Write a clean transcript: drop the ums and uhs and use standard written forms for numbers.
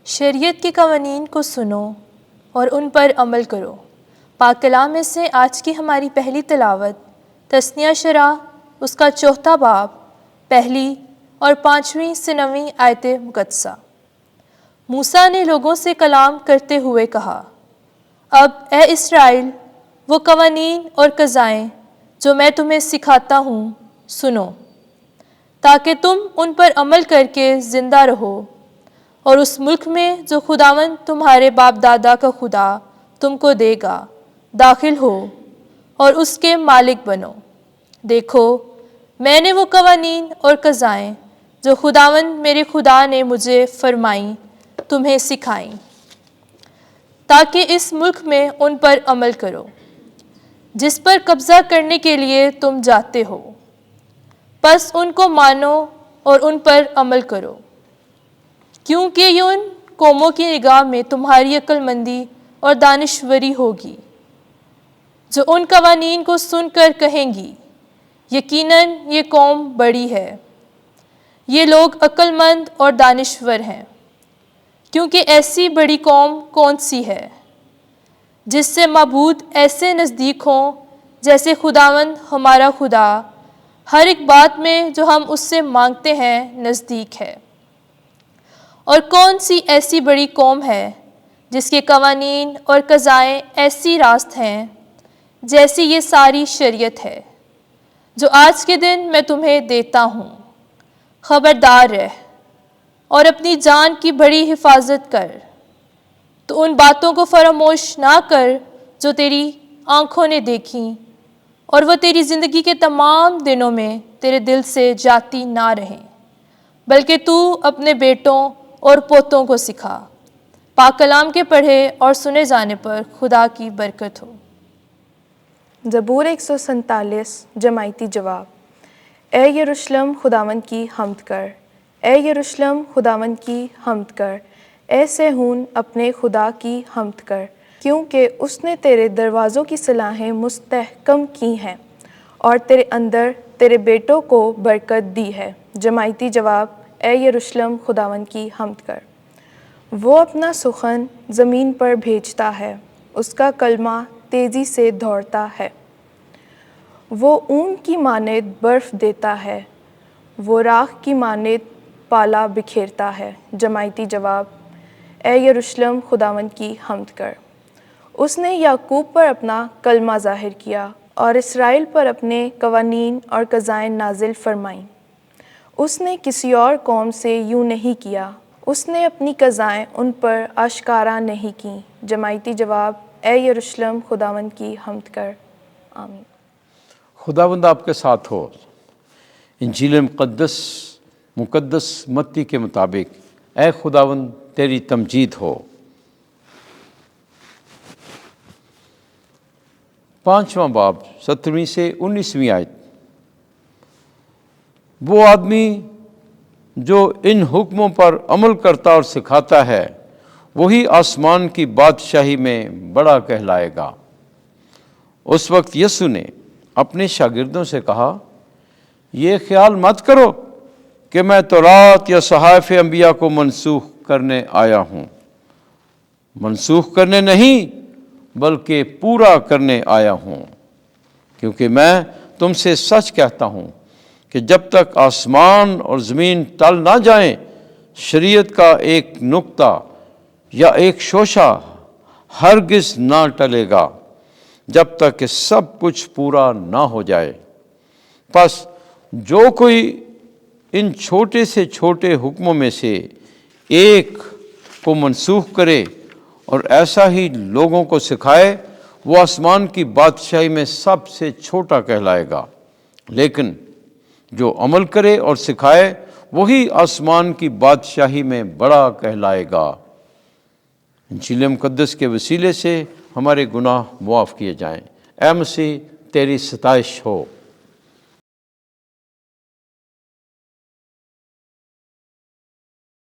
شریعت کے قوانین کو سنو اور ان پر عمل کرو۔ پاک کلام میں سے آج کی ہماری پہلی تلاوت تثنیہ شرح اس کا 4 باب پہلی اور 5ویں سے 9ویں آیت مقدسہ۔ موسیٰ نے لوگوں سے کلام کرتے ہوئے کہا، اب اے اسرائیل وہ قوانین اور قضائیں جو میں تمہیں سکھاتا ہوں سنو، تاکہ تم ان پر عمل کر کے زندہ رہو اور اس ملک میں جو خداوند تمہارے باپ دادا کا خدا تم کو دے گا داخل ہو اور اس کے مالک بنو۔ دیکھو میں نے وہ قوانین اور قضائیں جو خداوند میرے خدا نے مجھے فرمائیں تمہیں سکھائیں، تاکہ اس ملک میں ان پر عمل کرو جس پر قبضہ کرنے کے لیے تم جاتے ہو، پس ان کو مانو اور ان پر عمل کرو، کیونکہ یہ ان قوموں کی نگاہ میں تمہاری عقل مندی اور دانشوری ہوگی، جو ان قوانین کو سن کر کہیں گی، یقیناً یہ قوم بڑی ہے، یہ لوگ عقل مند اور دانشور ہیں۔ کیونکہ ایسی بڑی قوم کون سی ہے جس سے معبود ایسے نزدیک ہوں جیسے خداوند ہمارا خدا ہر ایک بات میں جو ہم اس سے مانگتے ہیں نزدیک ہے؟ اور کون سی ایسی بڑی قوم ہے جس کے قوانین اور قضائیں ایسی راست ہیں جیسی یہ ساری شریعت ہے جو آج کے دن میں تمہیں دیتا ہوں؟ خبردار رہ اور اپنی جان کی بڑی حفاظت کر، تو ان باتوں کو فراموش نہ کر جو تیری آنکھوں نے دیکھیں، اور وہ تیری زندگی کے تمام دنوں میں تیرے دل سے جاتی نہ رہیں، بلکہ تو اپنے بیٹوں اور پوتوں کو سکھا۔ پاک کلام کے پڑھے اور سنے جانے پر خدا کی برکت ہو۔ زبور 147 جماعتی جواب۔ اے یروشلم خداوند کی حمد کر، اے یروشلم خداوند کی حمد کر، اے صہیون اپنے خدا کی حمد کر، کیونکہ اس نے تیرے دروازوں کی صلاحیں مستحکم کی ہیں اور تیرے اندر تیرے بیٹوں کو برکت دی ہے۔ جماعتی جواب۔ اے یروشلم خداوند کی حمد کر۔ وہ اپنا سخن زمین پر بھیجتا ہے، اس کا کلمہ تیزی سے دوڑتا ہے۔ وہ اون کی مانند برف دیتا ہے، وہ راکھ کی مانند پالا بکھیرتا ہے۔ جماعتی جواب۔ اے یروشلم خداوند کی حمد کر۔ اس نے یعقوب پر اپنا کلمہ ظاہر کیا اور اسرائیل پر اپنے قوانین اور قضائیں نازل فرمائیں۔ اس نے کسی اور قوم سے یوں نہیں کیا، اس نے اپنی قضائیں ان پر آشکارا نہیں کیں۔ جماعتی جواب۔ اے یروشلم خداوند کی حمد کر۔ آمین۔ خداوند آپ کے ساتھ ہو۔ انجیل مقدس متی کے مطابق اے خداوند تیری تمجید ہو۔ 5واں باب 17ویں سے 19ویں آیت۔ وہ آدمی جو ان حکموں پر عمل کرتا اور سکھاتا ہے وہی آسمان کی بادشاہی میں بڑا کہلائے گا۔ اس وقت یسوع نے اپنے شاگردوں سے کہا، یہ خیال مت کرو کہ میں تورات یا صحائف انبیاء کو منسوخ کرنے آیا ہوں۔ منسوخ کرنے نہیں بلکہ پورا کرنے آیا ہوں، کیونکہ میں تم سے سچ کہتا ہوں کہ جب تک آسمان اور زمین ٹل نہ جائیں شریعت کا ایک نقطہ یا ایک شوشہ ہرگز نہ ٹلے گا جب تک کہ سب کچھ پورا نہ ہو جائے۔ پس جو کوئی ان چھوٹے سے چھوٹے حکموں میں سے ایک کو منسوخ کرے اور ایسا ہی لوگوں کو سکھائے وہ آسمان کی بادشاہی میں سب سے چھوٹا کہلائے گا، لیکن جو عمل کرے اور سکھائے وہی آسمان کی بادشاہی میں بڑا کہلائے گا۔ انجیل مقدس کے وسیلے سے ہمارے گناہ معاف کیے جائیں۔ اے مسیح تیری ستائش ہو۔